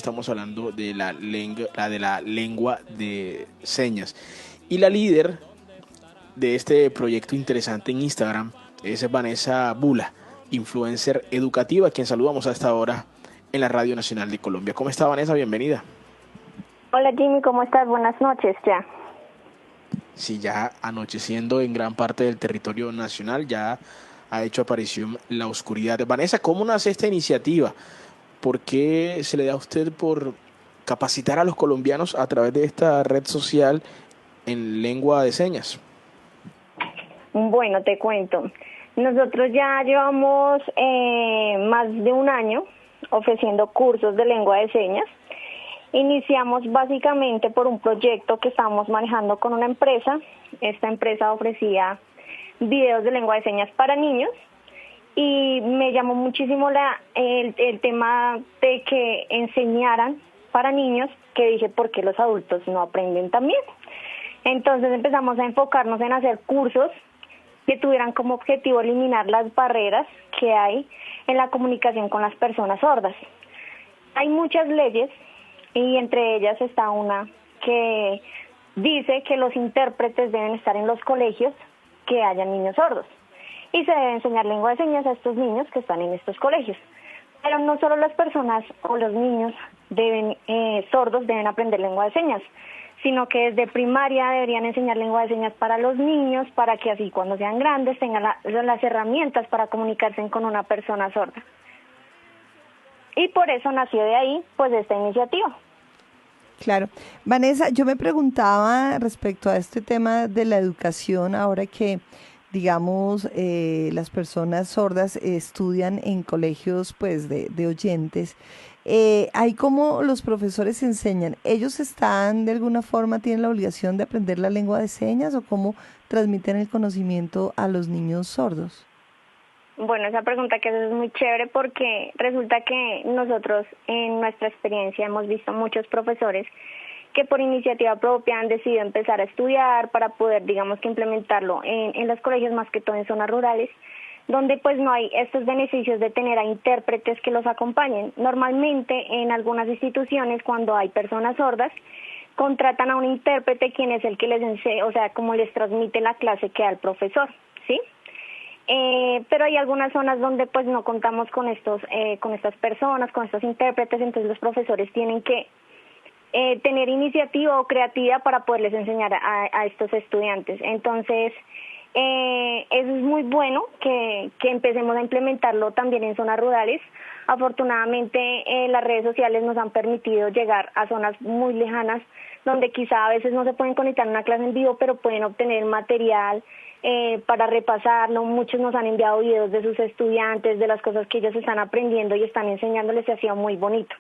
estamos hablando de la lengua de señas. Y la líder de este proyecto interesante en Instagram es Vanessa Bula, influencer educativa, a quien saludamos a esta hora en la Radio Nacional de Colombia. ¿Cómo está, Vanessa? Bienvenida. Hola Jimmy, ¿cómo estás? Buenas noches ya. Sí, ya anocheciendo en gran parte del territorio nacional, ya ha hecho aparición la oscuridad. Vanessa, ¿cómo nace esta iniciativa? ¿Por qué se le da a usted por capacitar a los colombianos a través de esta red social en lengua de señas? Bueno, te cuento. Nosotros ya llevamos más de un año ofreciendo cursos de lengua de señas. Iniciamos básicamente por un proyecto que estábamos manejando con una empresa. Esta empresa ofrecía videos de lengua de señas para niños y me llamó muchísimo el tema de que enseñaran para niños, que dije, ¿por qué los adultos no aprenden también? Entonces empezamos a enfocarnos en hacer cursos que tuvieran como objetivo eliminar las barreras que hay en la comunicación con las personas sordas. Hay muchas leyes y entre ellas está una que dice que los intérpretes deben estar en los colegios que hayan niños sordos y se debe enseñar lengua de señas a estos niños que están en estos colegios. Pero no solo las personas o los niños sordos deben aprender lengua de señas, sino que desde primaria deberían enseñar lengua de señas para los niños, para que así cuando sean grandes tengan las herramientas para comunicarse con una persona sorda. Y por eso nació de ahí, pues, esta iniciativa. Claro. Vanessa, yo me preguntaba respecto a este tema de la educación, ahora que, digamos, las personas sordas estudian en colegios, pues, de oyentes. Ahí como los profesores enseñan, ¿ellos están de alguna forma, tienen la obligación de aprender la lengua de señas o cómo transmiten el conocimiento a los niños sordos? Bueno, esa pregunta que haces es muy chévere porque resulta que nosotros en nuestra experiencia hemos visto muchos profesores que por iniciativa propia han decidido empezar a estudiar para poder, digamos, que implementarlo en los colegios, más que todo en zonas rurales, donde pues no hay estos beneficios de tener a intérpretes que los acompañen. Normalmente en algunas instituciones, cuando hay personas sordas, contratan a un intérprete quien es el que les enseña, o sea, como les transmite la clase que da el profesor, ¿sí? Pero hay algunas zonas donde pues no contamos con estas personas, con estos intérpretes, entonces los profesores tienen que tener iniciativa o creatividad para poderles enseñar a estos estudiantes. Entonces, eso es muy bueno que empecemos a implementarlo también en zonas rurales. Afortunadamente, las redes sociales nos han permitido llegar a zonas muy lejanas, donde quizá a veces no se pueden conectar a una clase en vivo, pero pueden obtener material para repasarlo. Muchos nos han enviado videos de sus estudiantes, de las cosas que ellos están aprendiendo y están enseñándoles, y ha sido muy bonito.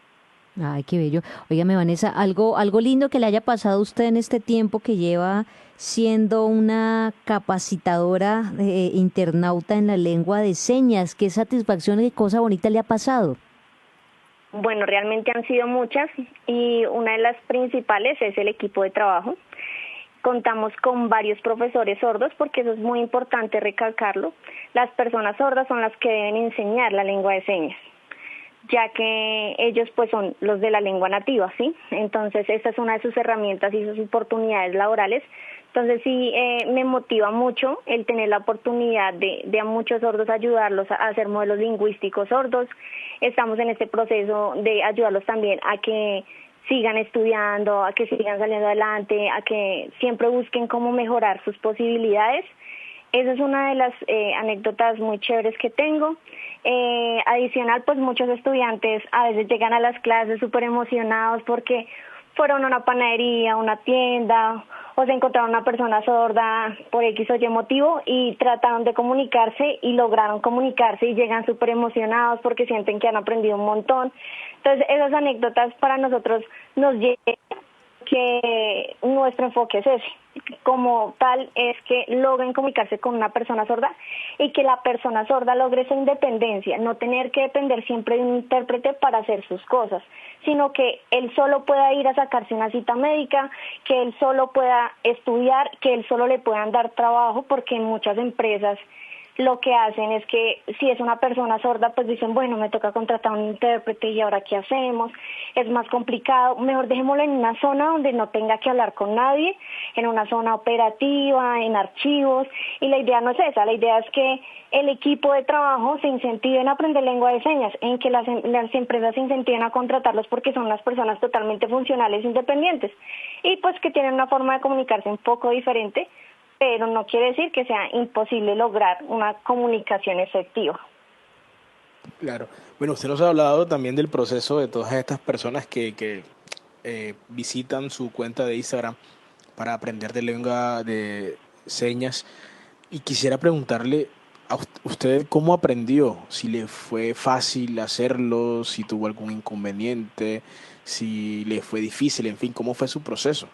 Ay, qué bello. Óigame, Vanessa, algo lindo que le haya pasado a usted en este tiempo que lleva siendo una capacitadora internauta en la lengua de señas. Qué satisfacción y qué cosa bonita le ha pasado. Bueno, realmente han sido muchas y una de las principales es el equipo de trabajo. Contamos con varios profesores sordos porque eso es muy importante recalcarlo. Las personas sordas son las que deben enseñar la lengua de señas, ya que ellos pues son los de la lengua nativa, ¿sí? Entonces esta es una de sus herramientas y sus oportunidades laborales. Entonces sí, me motiva mucho el tener la oportunidad de a muchos sordos ayudarlos a hacer modelos lingüísticos sordos. Estamos en este proceso de ayudarlos también a que sigan estudiando, a que sigan saliendo adelante, a que siempre busquen cómo mejorar sus posibilidades. Esa es una de las anécdotas muy chéveres que tengo. Adicional, pues muchos estudiantes a veces llegan a las clases súper emocionados porque fueron a una panadería, a una tienda, o se encontraron una persona sorda por X o Y motivo y trataron de comunicarse y lograron comunicarse y llegan súper emocionados porque sienten que han aprendido un montón. Entonces, esas anécdotas para nosotros nos llevan que nuestro enfoque es ese, como tal, es que logren comunicarse con una persona sorda y que la persona sorda logre esa independencia, no tener que depender siempre de un intérprete para hacer sus cosas, sino que él solo pueda ir a sacarse una cita médica, que él solo pueda estudiar, que él solo le puedan dar trabajo, porque en muchas empresas lo que hacen es que si es una persona sorda, pues dicen, bueno, me toca contratar un intérprete y ahora qué hacemos, es más complicado, mejor dejémoslo en una zona donde no tenga que hablar con nadie, en una zona operativa, en archivos, y la idea no es esa, la idea es que el equipo de trabajo se incentive en aprender lengua de señas, en que las empresas se incentiven a contratarlos porque son unas personas totalmente funcionales, independientes, y pues que tienen una forma de comunicarse un poco diferente, pero no quiere decir que sea imposible lograr una comunicación efectiva. Claro. Bueno, usted nos ha hablado también del proceso de todas estas personas que visitan su cuenta de Instagram para aprender de lengua de señas. Y quisiera preguntarle a usted cómo aprendió, si le fue fácil hacerlo, si tuvo algún inconveniente, si le fue difícil, en fin, cómo fue su proceso.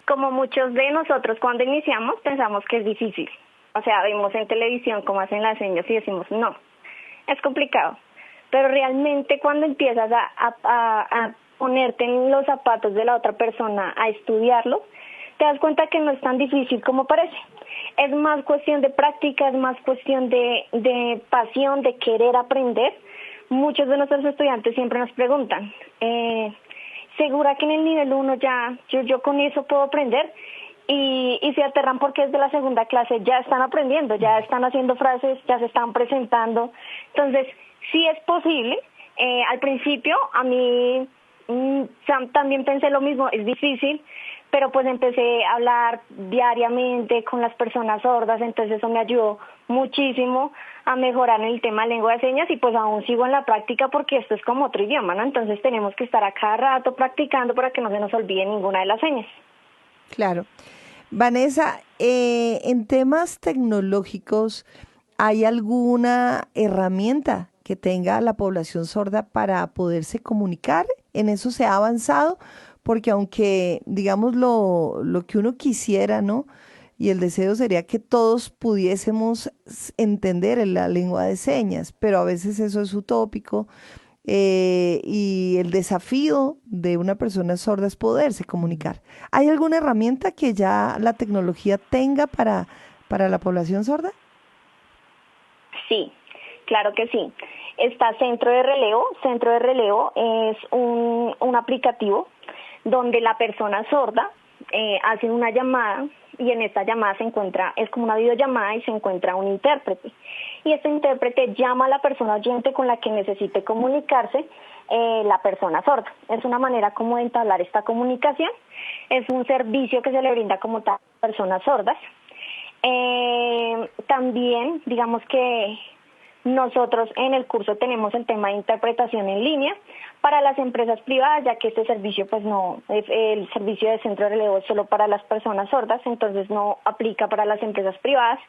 Como muchos de nosotros cuando iniciamos pensamos que es difícil. O sea, vemos en televisión cómo hacen las señas y decimos, no, es complicado. Pero realmente cuando empiezas a ponerte en los zapatos de la otra persona, a estudiarlo, te das cuenta que no es tan difícil como parece. Es más cuestión de práctica, es más cuestión de pasión, de querer aprender. Muchos de nuestros estudiantes siempre nos preguntan, ¿segura que en el nivel 1 ya yo con eso puedo aprender? Y se aterran porque desde la segunda clase ya están aprendiendo, ya están haciendo frases, ya se están presentando. Entonces, sí es posible. Al principio, a mí también pensé lo mismo, es difícil, pero pues empecé a hablar diariamente con las personas sordas, entonces eso me ayudó muchísimo a mejorar en el tema de lengua de señas y pues aún sigo en la práctica porque esto es como otro idioma, ¿no? Entonces tenemos que estar a cada rato practicando para que no se nos olvide ninguna de las señas. Claro. Vanessa, en temas tecnológicos, ¿hay alguna herramienta que tenga la población sorda para poderse comunicar? ¿En eso se ha avanzado? Porque aunque, digamos, lo que uno quisiera, ¿no? Y el deseo sería que todos pudiésemos entender la lengua de señas, pero a veces eso es utópico. Y el desafío de una persona sorda es poderse comunicar. ¿Hay alguna herramienta que ya la tecnología tenga para la población sorda? Sí, claro que sí. Está Centro de Relevo. Centro de Relevo es un aplicativo donde la persona sorda hace una llamada y en esta llamada es como una videollamada y se encuentra un intérprete. Y este intérprete llama a la persona oyente con la que necesite comunicarse la persona sorda. Es una manera como de entablar esta comunicación. Es un servicio que se le brinda como tal a personas sordas. También, digamos que nosotros en el curso tenemos el tema de interpretación en línea para las empresas privadas, ya que este servicio, pues no, el servicio de centro de relevo es solo para las personas sordas, entonces no aplica para las empresas privadas.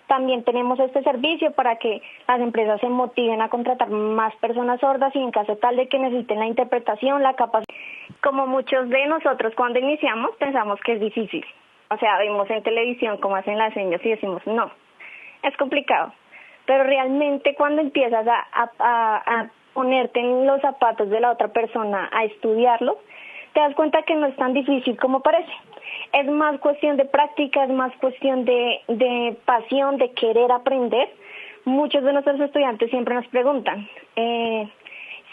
También tenemos este servicio para que las empresas se motiven a contratar más personas sordas y en caso tal de que necesiten la interpretación, la capacidad. Como muchos de nosotros cuando iniciamos pensamos que es difícil. O sea, vemos en televisión cómo hacen las señas y decimos, no, es complicado. Pero realmente cuando empiezas a ponerte en los zapatos de la otra persona, a estudiarlo, te das cuenta que no es tan difícil como parece. Es más cuestión de práctica, es más cuestión de pasión, de querer aprender. Muchos de nuestros estudiantes siempre nos preguntan,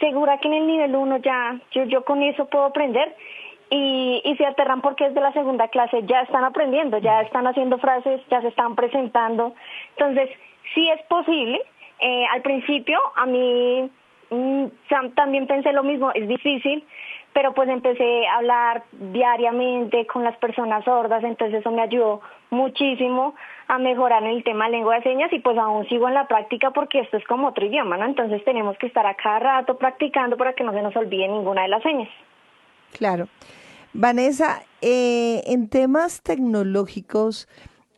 ¿segura que en el nivel 1 ya yo con eso puedo aprender? Y se aterran porque desde la segunda clase ya están aprendiendo, ya están haciendo frases, ya se están presentando. Entonces, sí es posible. Al principio, a mí también pensé lo mismo, es difícil, pero pues empecé a hablar diariamente con las personas sordas, entonces eso me ayudó muchísimo a mejorar en el tema de lengua de señas y pues aún sigo en la práctica porque esto es como otro idioma, ¿no? Entonces tenemos que estar a cada rato practicando para que no se nos olvide ninguna de las señas. Claro. Vanessa, en temas tecnológicos,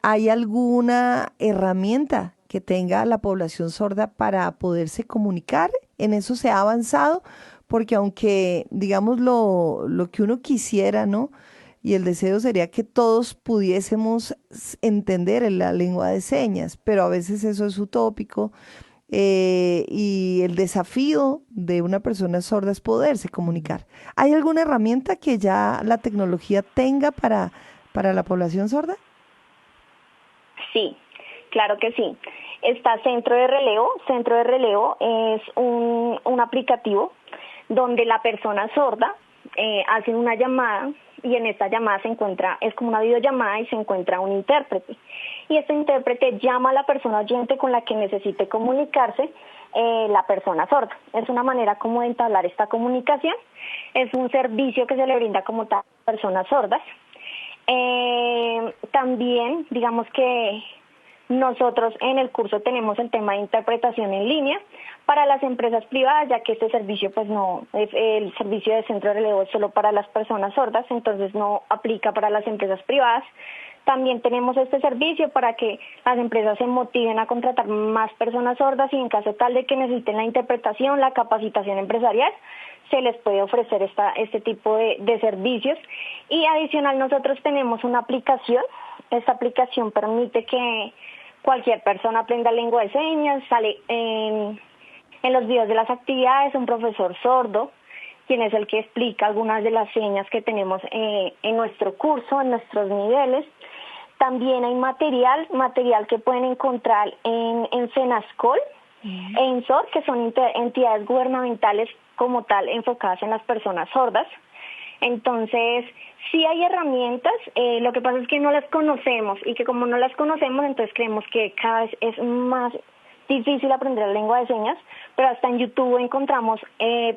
¿hay alguna herramienta que tenga la población sorda para poderse comunicar? ¿En eso se ha avanzado? Porque aunque, digamos, lo que uno quisiera, ¿no? Y el deseo sería que todos pudiésemos entender la lengua de señas, pero a veces eso es utópico. Y el desafío de una persona sorda es poderse comunicar. ¿Hay alguna herramienta que ya la tecnología tenga para la población sorda? Sí, Claro que sí. Está Centro de Relevo. Centro de Relevo es un aplicativo donde la persona sorda hace una llamada y en esta llamada es como una videollamada y se encuentra un intérprete. Y este intérprete llama a la persona oyente con la que necesite comunicarse la persona sorda. Es una manera como de entablar esta comunicación. Es un servicio que se le brinda como tal a personas sordas. También, digamos que nosotros en el curso tenemos el tema de interpretación en línea para las empresas privadas, ya que este servicio pues no, el servicio de centro de relevo es solo para las personas sordas, entonces no aplica para las empresas privadas. También tenemos este servicio para que las empresas se motiven a contratar más personas sordas y en caso tal de que necesiten la interpretación, la capacitación empresarial, se les puede ofrecer este tipo de servicios. Y adicional nosotros tenemos una aplicación. Esta aplicación permite que cualquier persona aprenda lengua de señas. Sale en los videos de las actividades un profesor sordo, quien es el que explica algunas de las señas que tenemos en nuestro curso, en nuestros niveles. También hay material que pueden encontrar en Senascol e INSOR, que son entidades gubernamentales como tal enfocadas en las personas sordas. Entonces, sí hay herramientas, lo que pasa es que no las conocemos y que como no las conocemos, entonces creemos que cada vez es más difícil aprender la lengua de señas, pero hasta en YouTube encontramos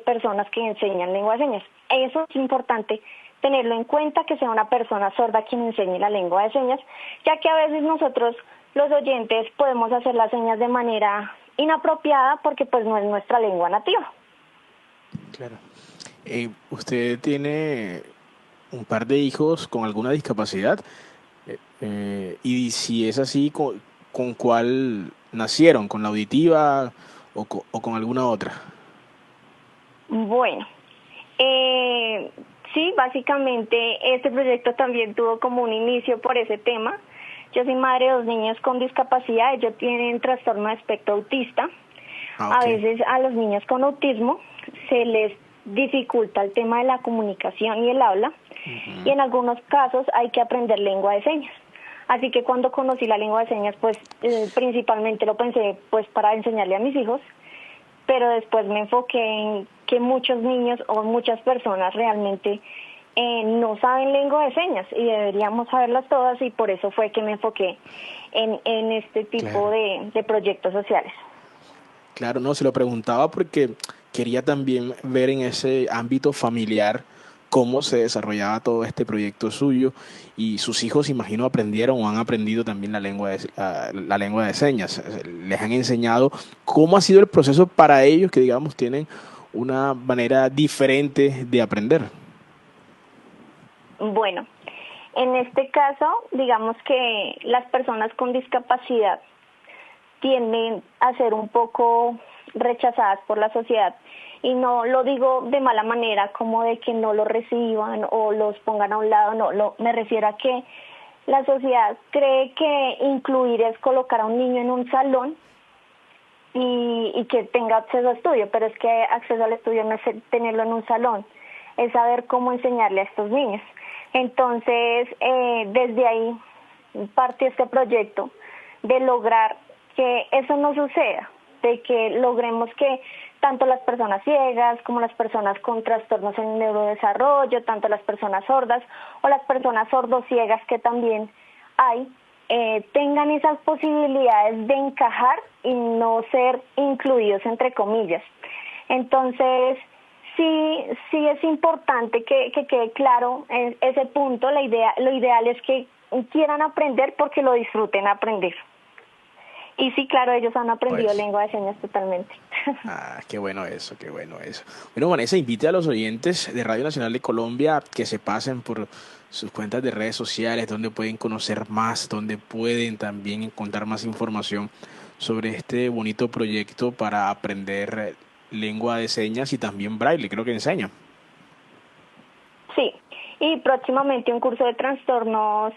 personas que enseñan lengua de señas. Eso es importante tenerlo en cuenta, que sea una persona sorda quien enseñe la lengua de señas, ya que a veces nosotros, los oyentes, podemos hacer las señas de manera inapropiada porque pues no es nuestra lengua nativa. Claro. ¿Usted tiene un par de hijos con alguna discapacidad? Y si es así, ¿con cuál nacieron? ¿Con la auditiva o con alguna otra? Bueno, sí, básicamente este proyecto también tuvo como un inicio por ese tema. Yo soy madre de 2 niños con discapacidad, ellos tienen trastorno de espectro autista. A veces a los niños con autismo se les dificulta el tema de la comunicación y el habla, y en algunos casos hay que aprender lengua de señas. Así que cuando conocí la lengua de señas, pues principalmente lo pensé pues para enseñarle a mis hijos, pero después me enfoqué en que muchos niños o muchas personas realmente no saben lengua de señas y deberíamos saberlas todas, y por eso fue que me enfoqué en este tipo de proyectos sociales. Claro, no, se lo preguntaba porque quería también ver en ese ámbito familiar cómo se desarrollaba todo este proyecto suyo, y sus hijos, imagino, aprendieron o han aprendido también la lengua de señas. Les han enseñado cómo ha sido el proceso para ellos, que digamos tienen una manera diferente de aprender. Bueno, en este caso, digamos que las personas con discapacidad tienden a ser un poco rechazadas por la sociedad, y no lo digo de mala manera como de que no lo reciban o los pongan a un lado, no, me refiero a que la sociedad cree que incluir es colocar a un niño en un salón y que tenga acceso a estudio, pero es que acceso al estudio no es tenerlo en un salón, es saber cómo enseñarle a estos niños. Entonces, desde ahí parte este proyecto de lograr que eso no suceda, de que logremos que tanto las personas ciegas como las personas con trastornos en neurodesarrollo, tanto las personas sordas o las personas sordociegas que también hay, tengan esas posibilidades de encajar y no ser incluidos entre comillas. Entonces, sí es importante que quede claro ese punto. Lo ideal es que quieran aprender porque lo disfruten aprender. Y sí, claro, ellos han aprendido lengua de señas totalmente. Qué bueno eso, qué bueno eso. Bueno, Vanessa, invite a los oyentes de Radio Nacional de Colombia que se pasen por sus cuentas de redes sociales, donde pueden conocer más, donde pueden también encontrar más información sobre este bonito proyecto para aprender lengua de señas y también braille, creo que enseña. Sí, y próximamente un curso de trastornos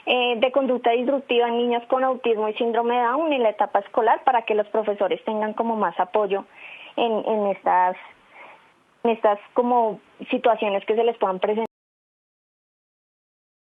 de conducta disruptiva en niños con autismo y síndrome de Down en la etapa escolar, para que los profesores tengan como más apoyo en estas como situaciones que se les puedan presentar.